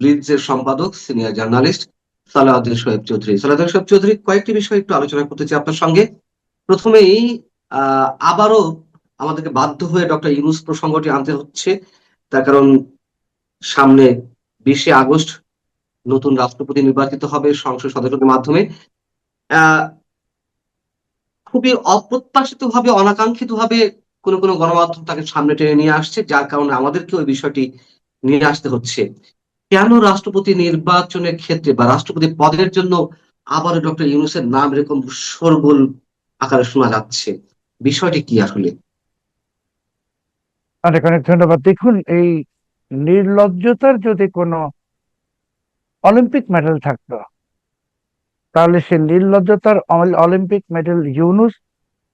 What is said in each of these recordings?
ব্লিটজের সম্পাদক senior journalist Salauddin Shoaib Chowdhury. Salauddin Shoaib Chowdhury, কয়েকটি বিষয় একটু আলোচনা করতে চাই আপনার সঙ্গে। প্রথমেই আবারও আমাদেরকে বাধ্য হয়ে ডক্টর ইউনূস প্রসঙ্গটি আনতে হচ্ছে। তার কারণ সামনে 20শে আগস্ট নতুন রাষ্ট্রপতি নির্বাচিত হবে সংসদ সদস্যদের মাধ্যমে। আহ খুবই অপ্রত্যাশিত ভাবে, অনাকাঙ্ক্ষিত ভাবে কোনো কোনো গণমাধ্যম তাকে সামনে টেনে নিয়ে আসছে, যার কারণে আমাদেরকে ওই বিষয়টি নিয়ে আসতে হচ্ছে। কেন রাষ্ট্রপতি নির্বাচনের ক্ষেত্রে বা রাষ্ট্রপতি পদের জন্য আবারও ডক্টর ইউনূসের নাম এরকম শোরগোল আকারে শোনা যাচ্ছে? বিষয়টি কি আসলে? অনেক অনেক ধন্যবাদ। দেখুন, এই নির্লজ্জতার যদি কোনো অলিম্পিক মেডেল থাকতো, তাহলে সে নির্লজ্জতার অলিম্পিক মেডেল ইউনূস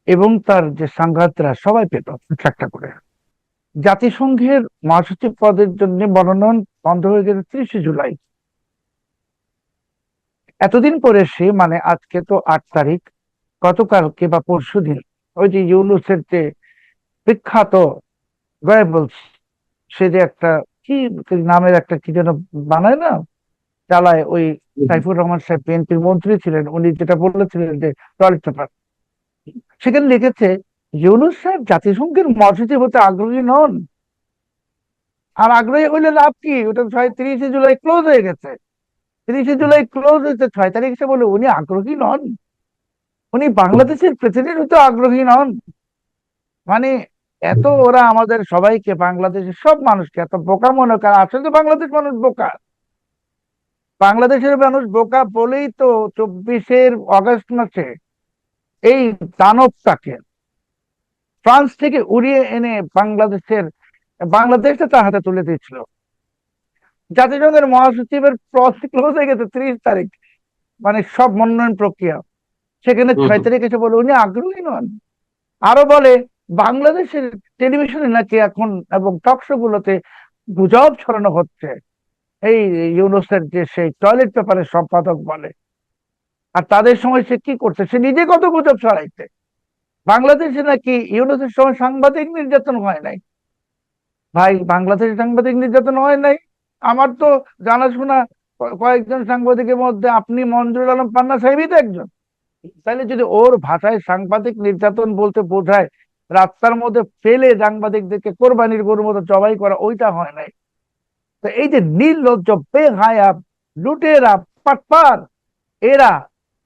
এবং তার যে সাংঘাতরা সবাই পেত একটা করে। জাতিসংঘের মহাসচিব পদের জন্য মনোনয়ন বন্ধ হয়ে গেছে 30শে জুলাই। এতদিন পরে সে, মানে আজকে তো 8 তারিখ, গতকালকে বা পরশুদিন ওই যে ইউনূসের যে বিখ্যাত গয়েবলস, সে যে একটা কি নামের একটা কি যেন বানায় না, চালায়, ওই সাইফুর রহমান সাহেব বিএনপির মন্ত্রী ছিলেন, উনি যেটা বলেছিলেন যে টয়লেট পেপার, সেখানে লিখেছে ইউনূস সাহেব জাতিসংঘের মহাসচিব হতে আগ্রহী নন। আর আগ্রহী হইলে লাভ কি? ওটা 30শে জুলাই ক্লোজ হয়ে গেছে। 30শে জুলাই ক্লোজ হয়েছে, 6 তারিখ এসে বলে উনি আগ্রহী নন, উনি বাংলাদেশের প্রেসিডেন্ট হতে আগ্রহী নন। মানে এত ওরা আমাদের সবাইকে, বাংলাদেশের সব মানুষকে এত বোকা মনে করে। আসলে তো বাংলাদেশ মানুষ বোকা। বাংলাদেশের মানুষ বোকা বলেই তো 24শে আগস্ট মাসে এই দানবটাকে ফ্রান্স থেকে উড়িয়ে এনে বাংলাদেশটা তার হাতে তুলে দিয়েছিল। জাতিসংঘের মহাসচিবের প্রসেস ক্লোজ হয়ে গেছে 30 তারিখ, মানে সব মনোনয়ন প্রক্রিয়া। সেখানে 6 তারিখ এসে বলে উনি আগ্রহী নন। আরো বলে বাংলাদেশের টেলিভিশনে নাকি এখন এবং টকশো গুলোতে গুজব ছড়ানো হচ্ছে, এই ইউনূসের যে সেই টয়লেট পেপারের সম্পাদক বলে। আর তাদের সময় সে কি করছে? সে নিজে কত গুজব ছড়াইছে। বাংলাদেশে নাকি ইউনূসের সময় সাংবাদিক নির্যাতন হয় নাই। ভাই, বাংলাদেশে সাংবাদিক নির্যাতন হয় নাই? আমার তো জানাশোনা কয়েকজন সাংবাদিকের মধ্যে আপনি মঞ্জুরুল আলম পান্না সাহেবই তো একজন। তাহলে যদি ওর ভাষায় সাংবাদিক নির্যাতন বলতে বোঝায় রাস্তার মধ্যে ফেলে সাংবাদিকদেরকে কোরবানির গরুর মতো জবাই করা, ওইটা হয় নাই। তো এই যে নির্লজ্জ, বেহায়া, লুটেরা, পাটপার, এরা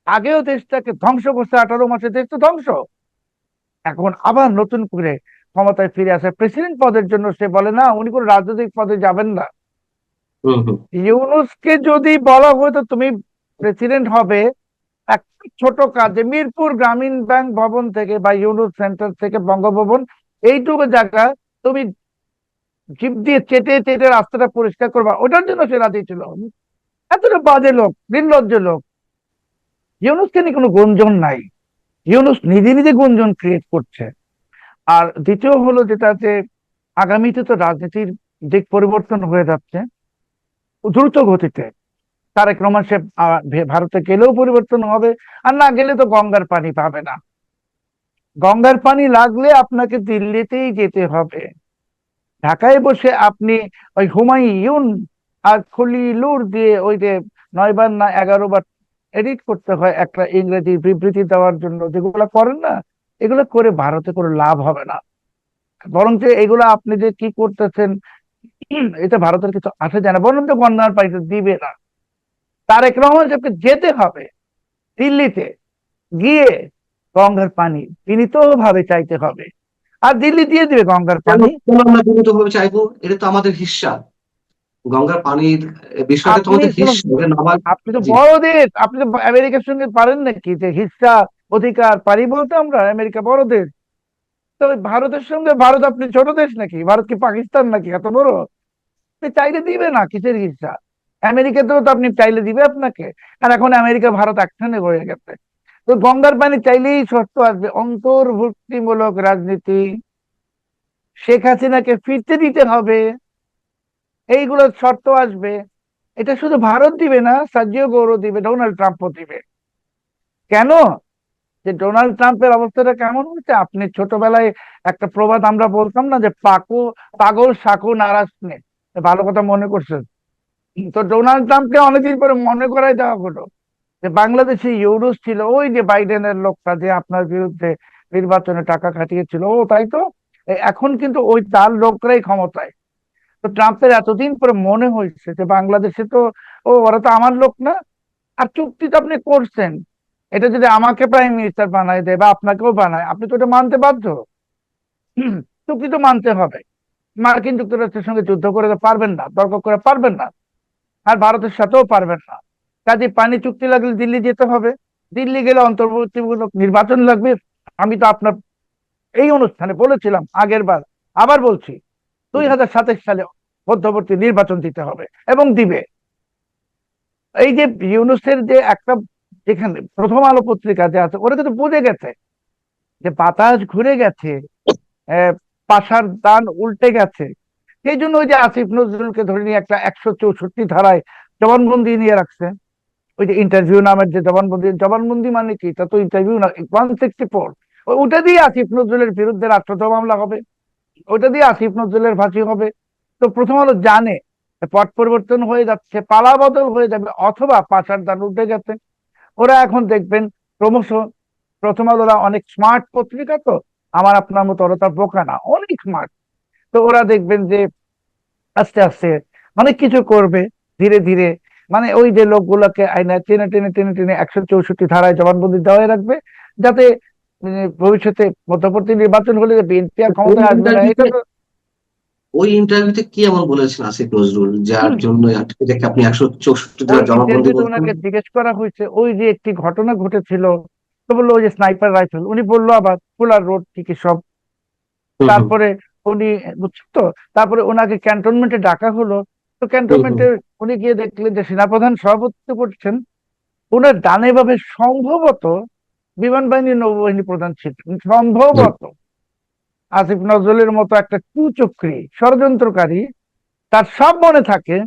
আগেও দেশটাকে ধ্বংস করছে। 18 মাসে দেশ তো ধ্বংস। এখন আবার নতুন করে ক্ষমতায় ফিরে আসে প্রেসিডেন্ট পদের জন্য। সে বলে না, উনি কোনো রাজনৈতিক পদে যাবেন না। ইউনূসকে যদি বলা হতো তুমি প্রেসিডেন্ট হবে, এক ছোট কাজে মিরপুর গ্রামীণ ব্যাংক ভবন থেকে বা ইউনূস সেন্টার থেকে বঙ্গভবন, এইটুকু জায়গা তুমি জিপ দিয়ে চেটে চেটে রাস্তাটা পরিষ্কার করবা, ওটার জন্য সে রাজি ছিল। এতটা বাজে লোক, নির্লজ্জ লোক। ইউনূসকে নিয়ে কোনো গুঞ্জন নাই। ইউনূস নিজে নিজে গুঞ্জন ক্রিয়েট করছে। আর দ্বিতীয় হলো যেটা, যে আগামীতে তো রাজনীতির দিক পরিবর্তন হয়ে যাচ্ছে দ্রুত গতিতে। তারেক রহমান সাহেব ভারতে গেলেও পরিবর্তন হবে, আর না গেলে তো গঙ্গার পানি পাবে না। গঙ্গার পানি লাগলে আপনাকে দিল্লিতেই যেতে হবে। ঢাকায় বসে আপনি ওই হুমায়ুন আর খলিলুর দিয়ে ওই যে 9বার না 11বার এডিট করতে হয় একটা ইংরেজি বিবৃতি দেওয়ার জন্য, যেগুলো করেন না, এগুলো করে ভারতে কোনো লাভ হবে না। বরঞ্চ এগুলো আপনি যে কি করতেছেন, এটা ভারতের কিছু আসে যায় না, বরঞ্চ গঙ্গার পানিতে দিবে না। তারেক রহমান সাহেবকে যেতে হবে দিল্লিতে, গিয়ে গঙ্গার পানি বিনীতভাবে চাইতে হবে, আর দিল্লি দিয়ে দিবে গঙ্গার কেন পানি। কেন আমরা বিনীত ভাবে চাইবো? এটা তো আমাদের হিস্সা। গঙ্গার পানির বিষয়টা তো আপনি আমাদের কোন, হিস্সা, এটা নামাজ। আপনি তো জি। বড় দেশ, আপনি তো আমেরিকার সঙ্গে পারেন নাকি যে হিস্সা অধিকার পারি বলতে? আমরা আমেরিকা বড় দেশ, তো ভারতের সঙ্গে ভারত আপনি ছোট দেশ নাকি? ভারত কি পাকিস্তান নাকি এত বড়? আপনি চাইলে দিবে না, কিসের হিস্সা? আমেরিকাতেও তো আপনি চাইলে দিবে আপনাকে। আর এখন আমেরিকা ভারত একখানে হয়ে গেছে। তো গঙ্গার পানি চাইলেই শর্ত আসবে অন্তর্ভুক্তিমূলক রাজনীতি, শেখ হাসিনাকে ফিরতে দিতে হবে, এইগুলোর শর্ত আসবে। এটা শুধু ভারত দিবে না, সার্জিও গৌরব দিবে, ডোনাল্ড ট্রাম্পও দিবে। কেন? যে ডোনাল্ড ট্রাম্পের অবস্থাটা কেমন হচ্ছে, আপনি ছোটবেলায় একটা প্রবাদ আমরা বলতাম না, যে পাগল সাকু নারাজ নে। ভালো কথা মনে করছেন। তো ডোনাল্ড ট্রাম্পকে অনেকদিন পরে মনে করাই দেওয়া হলো যে বাংলাদেশে ইউনুস ছিল, ওই যে বাইডেনের লোকটা যে আপনার বিরুদ্ধে নির্বাচনে টাকা খাটিয়েছিল, ও তাই তো। এখন কিন্তু ওই তার লোকরাই ক্ষমতায়। তো ট্রাম্পের এতদিন পরে মনে হয়েছে যে বাংলাদেশে তো, ও ওরা তো আমার লোক না। আর চুক্তি তো আপনি করছেন, এটা যদি আমাকে প্রাইম মিনিস্টার বানায় দেয় বা আপনাকেও বানায়, আপনি তো এটা মানতে বাধ্য। চুক্তি তো মানতে হবে। মার্কিন যুক্তরাষ্ট্রের সঙ্গে যুদ্ধ করে তো পারবেন না, তর্ক করে পারবেন না, আর ভারতের সাথেও পারবেন না। কাজে পানি চুক্তি লাগলে দিল্লি যেতে হবে, দিল্লি গেলে অন্তর্বর্তীমূলক নির্বাচন লাগবে। আমি তো আপনার এই অনুষ্ঠানে বলেছিলাম আগের বার, আবার বলছি, 2027 সালে মধ্যবর্তী নির্বাচন দিতে হবে এবং দিবে। এই যে ইউনুসের যে একটা, যেখানে প্রথম আলো পত্রিকা যে আছে, ওরা কিন্তু বুঝে গেছে যে বাতাস ঘুরে গেছে, আহ, পাশার দান উল্টে গেছে। সেই জন্য ওই যে আসিফ নজরুলকে ধরে নিয়ে একটা 164 ধারায় জবানবন্দি নিয়ে রাখছে। ওই যে ইন্টারভিউ নামের যে জবানবন্দি, জবানবন্দি মানে কি, তা তো ইন্টারভিউ না, 164। ওটা দিয়ে আসিফ নজরুলের বিরুদ্ধে রাষ্ট্রদ্রোহ মামলা হবে, ওটা দিয়ে আসিফ নজরুলের ফাঁসি হবে। তো প্রথম আলো জানে পট পরিবর্তন হয়ে যাচ্ছে, পালা বদল হয়ে যাবে, অথবা পাশার দান উঠে গেছে। ওরা এখন দেখবেন ক্রমশ, প্রথম আলোরা অনেক স্মার্ট পত্রিকা তো, আমার আপনার মতো ওরা তার বোকা না, অনেক স্মার্ট। তো ওরা দেখবেন যে আস্তে আস্তে অনেক কিছু করবে, ধীরে ধীরে। মানে ওই যে লোকগুলোকে আইনা টেনে টেনে টেনে টেনে 164 ধারায় জবানবন্দি দেওয়াই রাখবে, যাতে ভবিষ্যতে মধ্যবর্তী নির্বাচন হলে বিএনপি আর ওই ক্ষমতায় আসবে না, এটা ইন্টারভিউতে তো। ওই ইন্টারভিউতে কি এমন বলেছেন আসিফ নজরুল যার হুম, জন্য এটাকে আপনি 164 ওই ধারা জবানবন্দি ইন্টারভিউতে বলছেন? ওনাকে জিজ্ঞেস করা হয়েছে ওই যে একটি ঘটনা ঘটেছিল, তো বললো ওই যে স্নাইপার রাইফেল, উনি বললো আবার ফুলার রোড থেকে সব। হুম হুম তারপরে উনি, বুঝছেন তো, তারপরে ওনাকে ক্যান্টনমেন্টে ডাকা হলো। তো হুম হুম ক্যান্টনমেন্টে উনি গিয়ে দেখলেন যে সেনাপ্রধান সভাপতিত্ব করছেন, ওনার ডানে ভাবে সম্ভবত বিমান বাহিনী নৌবাহিনী প্রধান ছিলেন হুম। সম্ভবত। আসিফ নজরুলের মতো একটা কুচক্রী ষড়যন্ত্রকারী, তার সব মনে থাকে।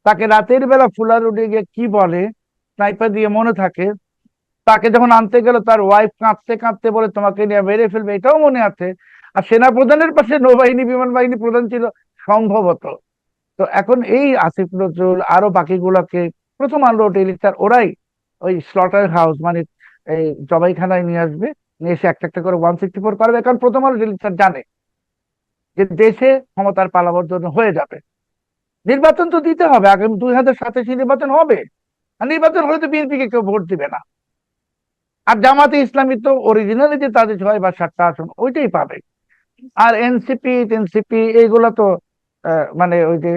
তাকে রাতের বেলা ফুলার উঠে গিয়ে কি বলে, স্নাইপার দিয়ে মনে থাকে। তাকে যখন আনতে গেল, তার ওয়াইফ কাঁদতে কাঁদতে বলে তোমাকে নিয়ে মেরে ফেলবে, এটাও মনে আছে। আর সেনা প্রধানের পাশে নৌবাহিনী বিমান বাহিনী প্রধান ছিল সম্ভবত। তো এখন এই আসিফ নজরুল আরো বাকিগুলোকে প্রথম আলো টেলিস্টার ওরাই ওই স্লটার হাউস, মানে এই জবাইখানায় নিয়ে আসবে, নিয়ে এসে একটা একটা করে 164 করবে। কারণ প্রথম আলো টেলিস্টার জানে যে দেশে ক্ষমতার পালাবর্তন হয়ে যাবে। নির্বাচন তো দিতে হবে, আগামী 2027 নির্বাচন হবে। আর নির্বাচন হলে তো বিএনপি কে কেউ ভোট দিবে না। আর জামাতে ইসলামী তো অরিজিনালি যে তাদের 6 বা 7টা আসন ওইটাই পাবে। আর এনসিপি টেনসিপি এইগুলা তো মানে ওই যে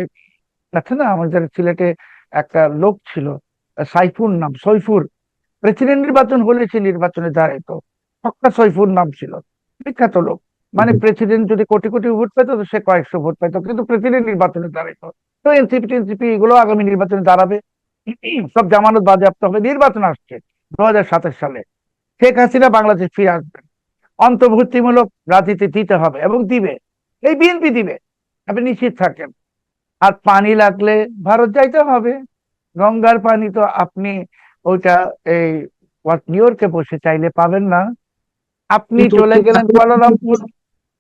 আছে না, আমাদের সিলেটে একটা লোক ছিল, সাইফুর নাম, সৈফুর, প্রেসিডেন্ট নির্বাচন হলে সে নির্বাচনে দাঁড়াইতো, হক্কা সৈফুর নাম ছিল, বিখ্যাত লোক। মানে হুম। প্রেসিডেন্ট যদি কোটি কোটি ভোট পেতো, তো সে কয়েকশো ভোট পেতো, কিন্তু প্রেসিডেন্ট নির্বাচনে দাঁড়াইতো। তো এনসিপি টেনসিপি এগুলো আগামী নির্বাচনে দাঁড়াবে। সব জামানত বাজেয়াপ্ত হবে, নির্বাচন আসছে 2027 সালে। শেখ হাসিনা বাংলাদেশ ফিরে আসবেন, অন্তর্ভুক্তিমূলক রাজনীতি দিতে হবে এবং দিবে, এই বিএনপি দিবে, আপনি নিশ্চিত থাকেন। আর পানি লাগলে ভারত যাইতে হবে, গঙ্গার পানি তো আপনি ওইটা এই নিউ ইয়র্কে বসে চাইলে পাবেন না। আপনি কিন্তু চলে গেলেন কুয়ালালামপুর,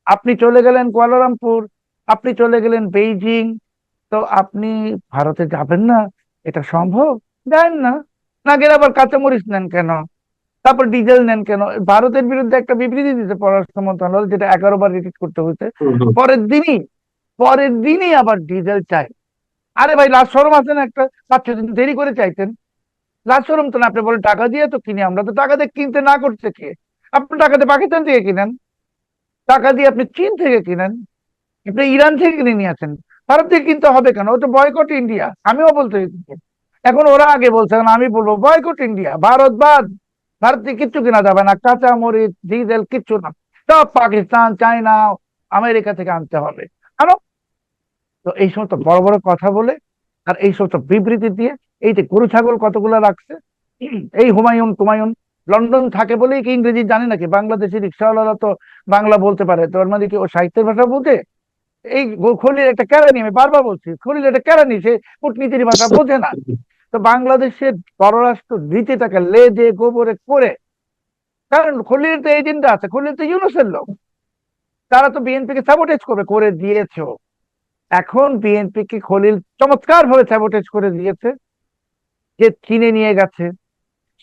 আপনি চলে গেলেন কুয়ালালামপুর, আপনি চলে গেলেন বেইজিং, তো আপনি ভারতে যাবেন না? এটা সম্ভব? যান না। না গেলে আবার কাঁচামরিচ নেন কেন, তারপর ডিজেল নেন কেন? ভারতের বিরুদ্ধে একটা বিবৃতি দিতে পররাষ্ট্র মন্ত্রণালয়, যেটা 11 বার রিপিট করতে হয়েছে। হুম হুম। পরের দিনই, পরের দিনই আবার ডিজেল চাই। আরে ভাই, লাজ শরম আছে না একটা? 5-6 দিন দেরি করে চাইতেন, লাজ শরম তো না? আপনি বলেন টাকা দিয়ে তো কিনি, আমরা তো টাকা দিয়ে কিনতে না করছে কে? আপনি টাকা দিয়ে পাকিস্তান থেকে কিনেন, টাকা দিয়ে আপনি চীন থেকে কিনেন, আপনি ইরান থেকে কিনে নিয়ে আসেন। ভারত থেকে কিনতে হবে কেন? ওটা বয়কট ইন্ডিয়া, আমিও বলতে হয়েছি। এখন ওরা আগে বলছে, এখন আমি বলবো বয়কট ইন্ডিয়া, ভারত বাদ। ভারত থেকে কিচ্ছু কিনা যাবে না, কাঁচা মরিচ ডিজেল কিচ্ছু না, সব পাকিস্তান চায়না আমেরিকা থেকে আনতে হবে। আনো। তো এই সমস্ত বড় বড় কথা বলে আর এই সমস্ত বিবৃতি দিয়ে, এই যে গরু ছাগল কতগুলা রাখছে, এই হুমায়ুন টুমায়ুন লন্ডন থাকে বলেই কি ইংরেজি জানে নাকি? বাংলাদেশি রিক্সাওয়ালারা তো বাংলা বলতে পারে, তো ওর মানে কি ও সাহিত্যের ভাষা বোঝে? এই খলিল একটা কেরানি, আমি বারবার বলছি, খলিল একটা কেরানি, সে কূটনীতির ভাষা বোঝে না। তো বাংলাদেশের পররাষ্ট্র নীতিটাকে লে দিয়ে গোবরে করে, কারণ খলিলের তো এজেন্ডা আছে, খলিল তো ইউনূসের লোক, তারা তো বিএনপি কে সাবোটেজ করবে, করে দিয়েছো। এখন বিএনপি কে খলিল চমৎকার ভাবে স্যাবোটেজ করে দিয়েছে, যে চীনে নিয়ে গেছে,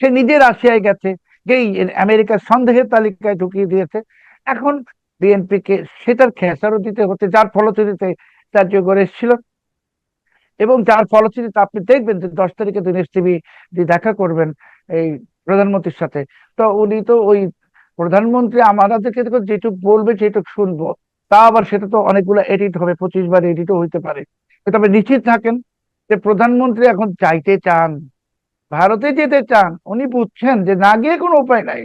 সে নিজে রাশিয়ায় গেছে, যেই আমেরিকার সন্দেহের তালিকায় ঢুকিয়ে দিয়েছে। এখন বিএনপি কে সেটার খেসারও দিতে হচ্ছে, যার ফলশ্রুতিতে জাতীয় করে এসেছিল। এবং যার ফলশ্রুতিতে আপনি দেখবেন যে 10 তারিখে দিনেশ টিভি দেখা করবেন এই প্রধানমন্ত্রীর সাথে। তো উনি তো ওই প্রধানমন্ত্রী আমাদেরকে যেটুক বলবে যেটুক শুনবো, তা আবার সেটা তো অনেকগুলো এডিট হবে, 25 বার এডিটও হইতে পারে। তবে নিশ্চিত থাকেন যে প্রধানমন্ত্রী এখন চাইতে চান, ভারতে যেতে চান। উনি বুঝছেন যে না গিয়ে কোনো উপায় নাই।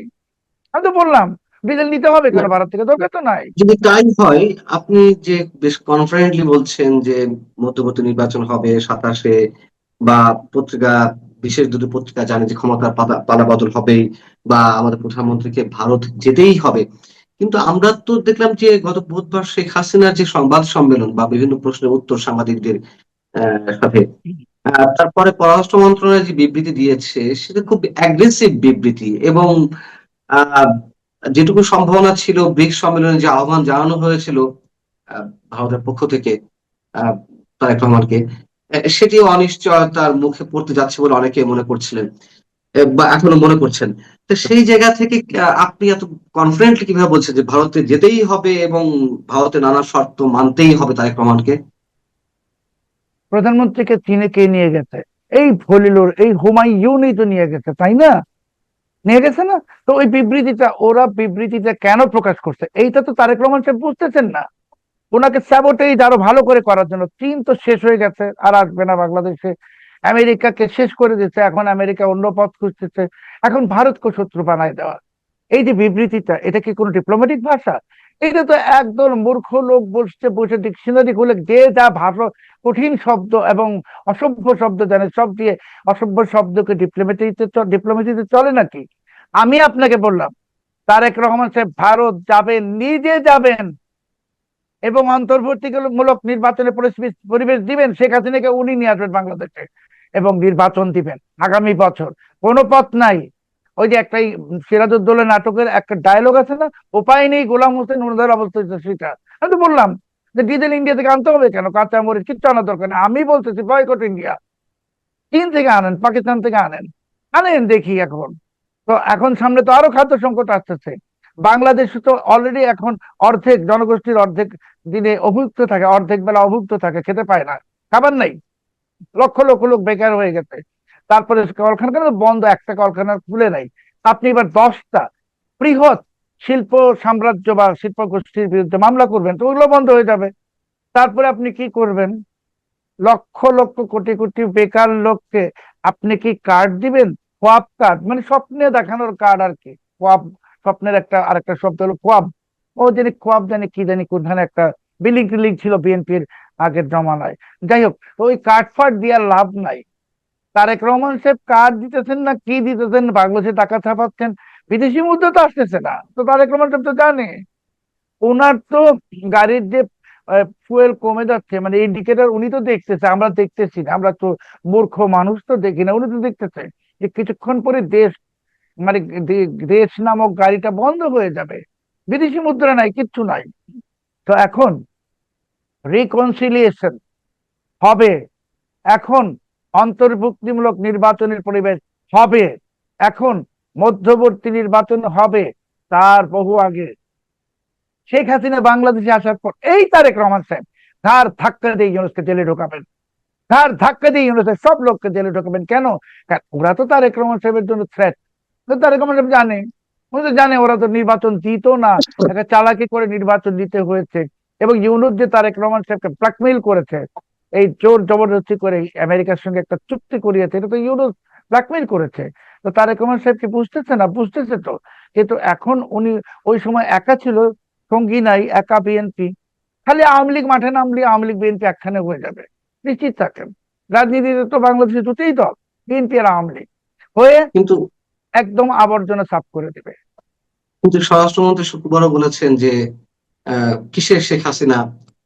আমি তো বললাম ডিজেল নিতে হবে কেন, ভারত থেকে দরকার তো নাই। যদি তাই হয়, আপনি যে বেশ কনফিডেন্টলি বলছেন যে মধ্যবর্তী নির্বাচন হবে 27-এ, বা পত্রিকা, বিশেষ দুটো পত্রিকা জানে যে ক্ষমতার পালাবদল হবেই, বা আমাদের প্রধানমন্ত্রীকে ভারত যেতেই হবে, কিন্তু আমরা তো দেখলাম যে গত বুধবার শেখ হাসিনার যে সংবাদ সম্মেলন বা বিভিন্ন প্রশ্নের উত্তর সাংবাদিকদের সাথে, তারপরে পররাষ্ট্র মন্ত্রণালয় যে বিবৃতি দিয়েছে সেটা খুব অ্যাগ্রেসিভ বিবৃতি, এবং আহ যেটুকু সম্ভাবনা ছিল ব্রিক্স সম্মেলনে যে আহ্বান জানানো হয়েছিল ভারতের পক্ষ থেকে আহ তারেক রহমানকে, সেটিও অনিশ্চয়তার মুখে পড়তে যাচ্ছে বলে অনেকে মনে করছিলেন, বা এখনো মনে করছেন। তো সেই জায়গা থেকে আপনি এত কনফিডেন্টলি কিভাবে বলছেন যে ভারতে যেতেই হবে এবং ভারতের নানা শর্ত মানতেই হবে তারেক রহমানকে? প্রধানমন্ত্রীকে চীনে কে নিয়ে গেছে? এই ফলিলুর, এই হুমায়ুনই তো নিয়ে গেছে, তাই না? নিয়ে গেছে না? তো ওই বিবৃতিটা, ওরা বিবৃতিটা কেন প্রকাশ করছে এইটা তো তারেক রহমান সাহেব বুঝতেছেন না। ওনাকে স্যাবোটেজ আরো ভালো করে করার জন্য। চীন তো শেষ হয়ে গেছে, আর আসবে না বাংলাদেশে। আমেরিকাকে শেষ করে দিচ্ছে, এখন আমেরিকা অন্য পথ খুঁজতেছে। এখন ভারতকে শত্রু বানায় দেওয়া, এই যে বিবৃতিটা, এটা কি কোনো ডিপ্লোম্যাটিক ভাষা? এটা তো একদল মূর্খ লোক বসে বসে ডিকশনারি খুলে যে যা ভাষা, কঠিন শব্দ এবং অসভ্য শব্দ জানে সব দিয়ে অসভ্য শব্দকে ডিপ্লোমেসিতে চলে নাকি? আমি আপনাকে বললাম তারেক রহমান সাহেব ভারত যাবেন, নিজে যাবেন, এবং অন্তর্বর্তীমূলক নির্বাচনের পরিবেশ দিবেন। শেখ হাসিনাকে উনি নিয়ে আসবেন বাংলাদেশে এবং নির্বাচন দিবেন আগামী বছর। কোনো পথ নাই। ওই যে একটাই সিরাজউদ্দৌলা নাটকের একটা ডায়লগ আছে না, উপায় নেই গোলাম হোসেন ওনাদের অবস্থা সেটা। আমি তো বললাম যে ডিজেল ইন্ডিয়া থেকে আনতে হবে কেন, কাঁচা মরিচ কিচ্ছু আনার দরকার নেই। আমি বলতেছি বয়কট ইন্ডিয়া, চীন থেকে আনেন, পাকিস্তান থেকে আনেন, আনেন দেখি এখন। তো এখন সামনে তো আরো খাদ্য সংকট আসতেছে। বাংলাদেশ তো অলরেডি এখন অর্ধেক জনগোষ্ঠীর অর্ধেক দিনে অভুক্ত থাকে, অর্ধেক বেলা অভুক্ত থাকে, খেতে পায় না, খাবার নাই। লক্ষ লক্ষ লোক বেকার হয়ে গেছে। তারপরে কলকারখানা তো বন্ধ, একটা কলকারখানা খুলে নাই। আপনি এবার 10টা বৃহৎ শিল্প সাম্রাজ্য বা শিল্প গোষ্ঠীর বিরুদ্ধে মামলা করবেন, তো ওগুলো বন্ধ হয়ে যাবে। তারপরে আপনি কি করবেন? লক্ষ লক্ষ কোটি কোটি বেকার লোককে আপনি কি কার্ড দিবেন? কোয়াব কার্ড, মানে স্বপ্নে দেখানোর কার্ড আর কি। কোয়াব, স্বপ্নের একটা আরেকটা শব্দ হলো কোয়াব। ও জানি কোয়াব, জানি কি জানি কোনখানে একটা বিল্ডিং টিল্ডিং ছিল বিএনপির আগের জমানায়। যাই হোক, তো ওই কার্ড ফার্ড দেওয়ার লাভ নাই। তারেক রহমান সাহেব কার্ড দিতেছেন না কি দিতেছেন, বাংলাদেশে টাকা ছাপাচ্ছেন, বিদেশি মুদ্রা তো আসতেছে না। তো তারেক রহমান সাহেব তো জানে ওনার তো গাড়ির যে ফুয়েল কমে যাচ্ছে, মানে ইন্ডিকেটর উনি তো দেখতেছে, আমরা দেখতেছি না। আমরা তো মূর্খ মানুষ, তো দেখি না, উনি তো দেখতেছে যে কিছুক্ষণ পরে দেশ, মানে দেশ নামক গাড়িটা বন্ধ হয়ে যাবে। বিদেশি মুদ্রা নাই, কিচ্ছু নাই। তো এখন রিকনসিলিয়েশন হবে, এখন অন্তর্ভুক্তিমূলক নির্বাচনের পরিবেশ হবে, এখন মধ্যবর্তী নির্বাচন হবে। তার বহু আগে শেখ হাসিনা বাংলাদেশে আসার পর এই তারেক রহমান সাহেব ঘাড় ধাক্কা দিয়ে ইউনূসকে জেলে ঢোকাবেন, ঘাড় ধাক্কা দিয়ে ইউনূসের সব লোককে জেলে ঢোকাবেন। কেন? কারণ ওরা তো তারেক রহমান সাহেবের জন্য থ্রেট। তারেক রহমান সাহেব জানে, উনি তো জানে ওরা তো নির্বাচন দিত না, একটা চালাকি করে নির্বাচন দিতে হয়েছে। এবং ইউনূস যে তারেক রহমান সাহেবকে ব্ল্যাকমেইল করেছে, এই জোর জবরদস্তি করে আমেরিকার সঙ্গে একটা চুক্তি করিয়েছে, এটা তো ইউনূস ব্ল্যাকমেইল করেছে। তো তারেক রহমান সাহেব কি বুঝতেছে না? বুঝতেছে তো। কিন্তু এখন উনি ওই সময় একা ছিল, সঙ্গী নাই, একা বিএনপি। খালি আওয়ামী লীগ মাঠে নামলে আওয়ামী লীগ বিএনপি একখানে হয়ে যাবে, নিশ্চিত থাকেন। রাজনীতিতে তো বাংলাদেশে দুটোই দল, বিএনপি আর আওয়ামী লীগ, হয়ে কিন্তু একদম আবর্জনা সাফ করে দেবে। কিন্তু স্বরাষ্ট্রমন্ত্রী শুক্রবারও বলেছেন যে কিসের শেখ হাসিনা,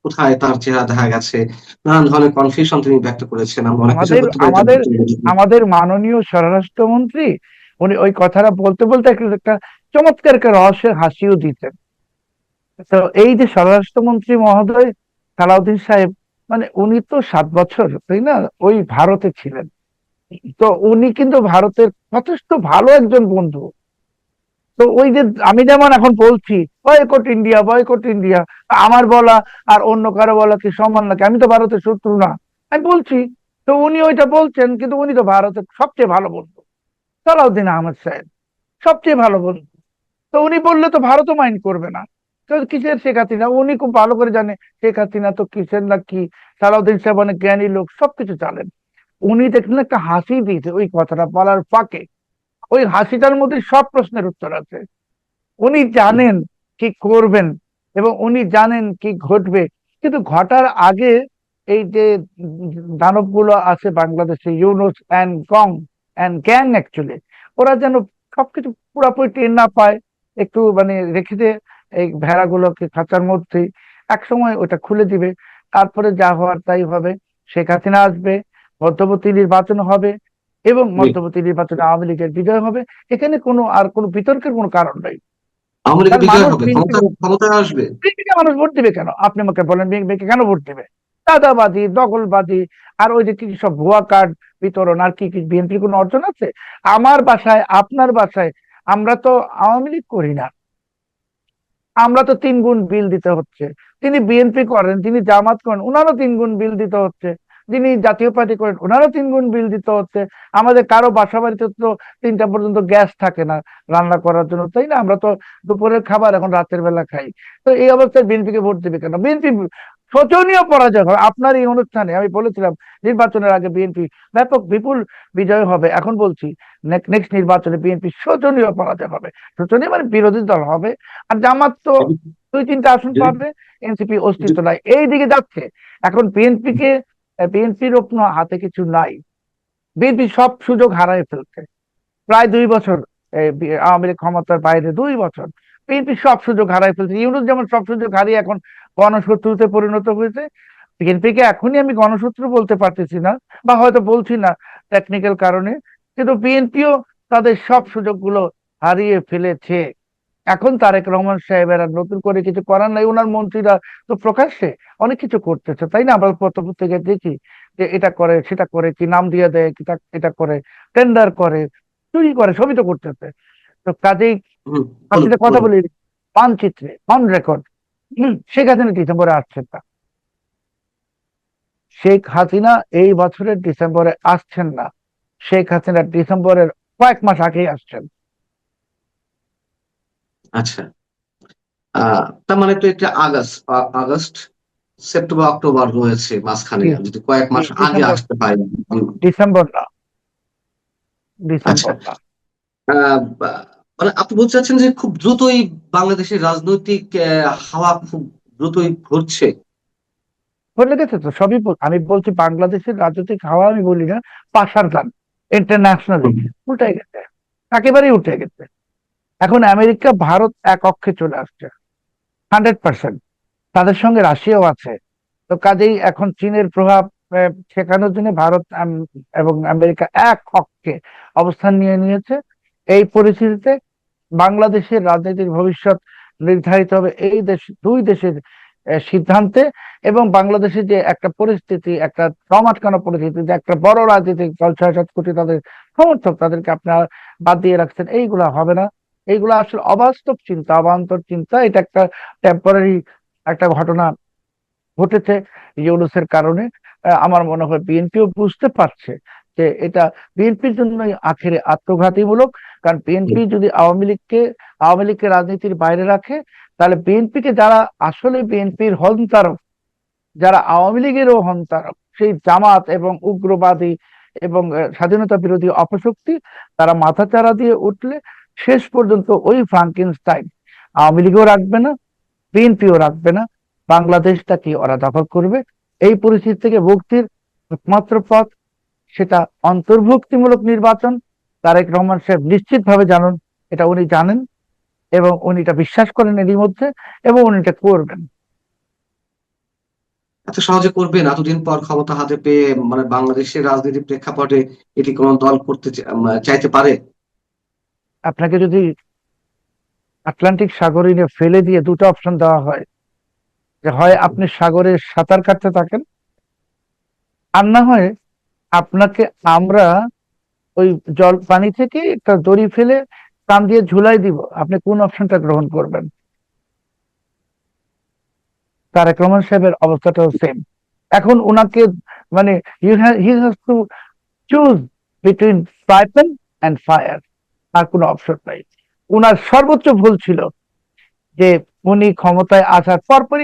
কোথায় তার চেহারা দেখা গেছে, নানান ধরনের কনফিউশন তিনি ব্যক্ত করেছেন। আমরা অনেক কিছু আমাদের করতে পারি তার আমাদের প্রতিনিধি। আমাদের মাননীয় স্বরাষ্ট্রমন্ত্রী, উনি ওই কথাটা বলতে বলতে একটা চমৎকার একটা রহস্যের হাসিও দিতেন। তো এই যে স্বরাষ্ট্রমন্ত্রী মহোদয় সালাউদ্দিন সাহেব, মানে উনি তো 7 বছর, তাই না, ওই ভারতে ছিলেন। তো উনি কিন্তু ভারতের যথেষ্ট ভালো একজন বন্ধু। তো ওই যে আমি যেমন এখন বলছি বয়কট ইন্ডিয়া, বয়কট ইন্ডিয়া, আমার বলা আর অন্য কারো বলা কি সমান নাকি? আমি তো ভারতের শত্রু না, আমি বলছি। তো উনি ওইটা বলছেন, কিন্তু উনি তো ভারতের সবচেয়ে ভালো বন্ধু, সালাউদ্দিন আহমেদ সাহেব সবচেয়ে ভালো বন্ধু। তো উনি বললে তো ভারতও মাইন্ড করবে না। তো কিসের শেখ হাসিনা, উনি খুব ভালো করে জানে শেখ হাসিনা তো কিসের না কি। সালাউদ্দিন সাহেব অনেক জ্ঞানী লোক, সবকিছু জানেন। উনি দেখলেন একটা হাসি দিয়েছে ওই কথাটা বলার ফাঁকে, ওই হাসিটার মধ্যে সব প্রশ্নের উত্তর আছে। উনি জানেন কি করবেন এবং উনি জানেন কি ঘটবে। কিন্তু ঘটার আগে এই যে দানবগুলো আছে বাংলাদেশে, ইউনুস অ্যান্ড গং অ্যান্ড গ্যাং অ্যাকচুয়ালি, ওরা যেন সবকিছু পুরোপুরি টের না পায়, একটু মানে রেখে দিয়ে এই ভেড়াগুলোকে খাঁচার মধ্যেই, এক সময় ওটা খুলে দিবে। তারপরে যা হওয়ার তাই হবে। শেখ হাসিনা আসবে, মধ্যবর্তী নির্বাচন হবে, এবং জি। মধ্যবর্তী নির্বাচনে আওয়ামী লীগের বিজয় হবে। এখানে কোনো আর কোনো বিতর্কের কোনো কারণ নাই। আওয়ামী লীগের কারণ বিজয় মানুষ হবে, বিএনপি, ক্ষমতায় আসবে। বিএনপিকে মানুষ ভোট দিবে কেন? আপনি আমাকে বলেন, বিএনপিকে কেন ভোট দিবে? চাঁদাবাজি, দখলবাজি, আর ওই যে কি কি সব ভুয়া কার্ড বিতরণ, আর কি কি বিএনপির কোনো অর্জন আছে? আমার বাসায়, আপনার বাসায়, আমরা তো আওয়ামী লীগ করি না, আমরা তো 3 গুণ বিল দিতে হচ্ছে। তিনি বিএনপি করেন, তিনি জামাত করেন, ওনারও 3 গুণ বিল দিতে হচ্ছে। যিনি জাতীয় পার্টি করেন, ওনারও 3 গুণ বিল দিতে হচ্ছে। আমাদের কারো বাসা বাড়িতে তো 3টা পর্যন্ত গ্যাস থাকে না রান্না করার জন্য, তাই না? আমরা তো দুপুরের খাবার এখন রাতের বেলা খাই। তো এই অবস্থায় বিএনপিকে ভোট দিবে কেন? বিএনপি শোচনীয় পরাজয় হবে। আপনার এই অনুষ্ঠানে আমি বলেছিলাম নির্বাচনের আগে বিএনপি ব্যাপক বিপুল বিজয় হবে। এখন বলছি নেক্সট নির্বাচনে বিএনপি শোচনীয় পরাজয় হবে। শোচনীয় মানে বিরোধী দল হবে। আর জামাত তো যদি 2-3টা আসন যদি- পাবে, এনসিপি অস্তিত্ব যদি- নাই, এই দিকে যাচ্ছে। এখন বিএনপির কোনো হাতে কিছু নাই। বিএনপি সব সুযোগ হারায় ফেলছে প্রায় 2 বছর। আওয়ামী লীগ ক্ষমতার বাইরে 2 বছর বিএনপি সব সুযোগ হারায় ফেলছে। ইউনূস যেমন সব সুযোগ হারিয়ে এখন গণশত্রুতে পরিণত হয়েছে, বিএনপিকে এখনই আমি গণশত্রু বলতে পারতেছি না, বা হয়তো বলছি না টেকনিক্যাল কারণে, কিন্তু বিএনপিও তাদের সব সুযোগগুলো হারিয়ে ফেলেছে। এখন তারেক রহমান সাহেবের আর নতুন করে কিছু করার নাই। ওনার মন্ত্রীরা তো প্রকাশ্যে অনেক কিছু করতেছে, তাই না? আমরা পত্রপত্রিকায় দেখি যে এটা করে, সেটা করে, কি নাম দিয়ে দেয়, কি এটা করে, টেন্ডার করে, চুরি করে, সবই তো করতেছে। তো কাজেই বলুন আপনার কথা বলুন। বলি, মানচিত্রে অন রেকর্ড শেখ হাসিনা ডিসেম্বরে আসছেন না। শেখ হাসিনা এই বছরের ডিসেম্বরে আসছেন না। শেখ হাসিনা ডিসেম্বরের কয়েক মাস আগেই আসছেন। আচ্ছা, তার মানে তো একটা আগস্ট সেপ্টেম্বর অক্টোবর রয়েছে মাঝখানে, জি, যদি কয়েক জি, মাস আগে ডিসেম্বর, আসতে পারে। ডিসেম্বর না, আচ্ছা, ডিসেম্বর না। মানে আপনি বলতে চাচ্ছেন যে খুব দ্রুতই বাংলাদেশের রাজনৈতিক হাওয়া খুব দ্রুতই ঘুরছে। বলে গেছে তো সবই আমি বলছি বাংলাদেশের রাজনৈতিক হাওয়া আমি বলি না, পাশার গান ইন্টারন্যাশনালি হুম, উল্টে গেছে, একেবারেই উঠে গেছে। এখন আমেরিকা ভারত এক অক্ষে চলে আসছে 100%। তাদের সঙ্গে রাশিয়াও আছে। তো কাজেই এখন চীনের প্রভাব ঠেকানোর জন্য ভারত এবং আমেরিকা এক অক্ষে অবস্থান নিয়ে নিয়েছে। এই পরিস্থিতিতে বাংলাদেশের রাজনীতির ভবিষ্যৎ নির্ধারিত হবে এই দুই দেশের সিদ্ধান্তে। এবং বাংলাদেশের যে একটা পরিস্থিতি, একটা দম আটকানো পরিস্থিতি, যে একটা বড় রাজনৈতিক দল 6-7 কোটি তাদের সমর্থক, তাদেরকে আপনারা বাদ দিয়ে রাখছেন, এইগুলা হবে না। এইগুলা আসলে অবাস্তব চিন্তা, অবান্তর চিন্তা। এটা একটা টেম্পোরারি একটা ঘটনা ঘটেছে ইউনূসের কারণে। আমার মনে হয় বিএনপিও বুঝতে পারছে যে এটা বিএনপির জন্যই আখেরে আত্মঘাতীমূলক। কারণ বিএনপি যদি আওয়ামী লীগকে রাজনীতির বাইরে রাখে, তাহলে বিএনপিকে যারা আসলে বিএনপির হন্তারক, যারা আওয়ামী লীগেরও হন্তারক, সেই জামাত এবং উগ্রবাদী এবং স্বাধীনতা বিরোধী অপশক্তি, তারা মাথাচাড়া দিয়ে উঠলে শেষ পর্যন্ত ওই ফ্রাঙ্কেনস্টাইন আওয়ামী লীগও রাখবে না, বিএনপিও রাখবে না, বাংলাদেশটাকে ওরা দখল করবে। এই পরিস্থিতি থেকে মুক্তির একমাত্র পথ সেটা অন্তর্ভুক্তিমূলক নির্বাচন। তারেক রহমান সাহেব নিশ্চিতভাবে জানেন, এটা উনি জানেন এবং উনি এটা বিশ্বাস করেন এরই মধ্যে, এবং উনি এটা করবেন। এত সহজে করবেন এতদিন পর ক্ষমতা হাতে পেয়ে? মানে বাংলাদেশের রাজনীতির প্রেক্ষাপটে এটি কোন দল করতে চাইতে পারে? আপনাকে যদি আটলান্টিক সাগরে নিয়ে ফেলে দিয়ে দুটো অপশন দেওয়া হয়, যে হয় আপনি সাগরে সাঁতার কাটতে থাকেন, আর না হয় আপনাকে আমরা ওই জল পানি থেকে একটা দড়ি ফেলে কান দিয়ে ঝুলাই দিব, আপনি কোন অপশনটা গ্রহণ করবেন? তারেক রহমান সাহেবের অবস্থাটাও সেম। এখন ওনাকে মানে he has to choose between fry pan and fire, আর কোনো অপশন নাই। ওনার সর্বোচ্চ ভুল ছিল যে উনি ক্ষমতায় আসার পরপরই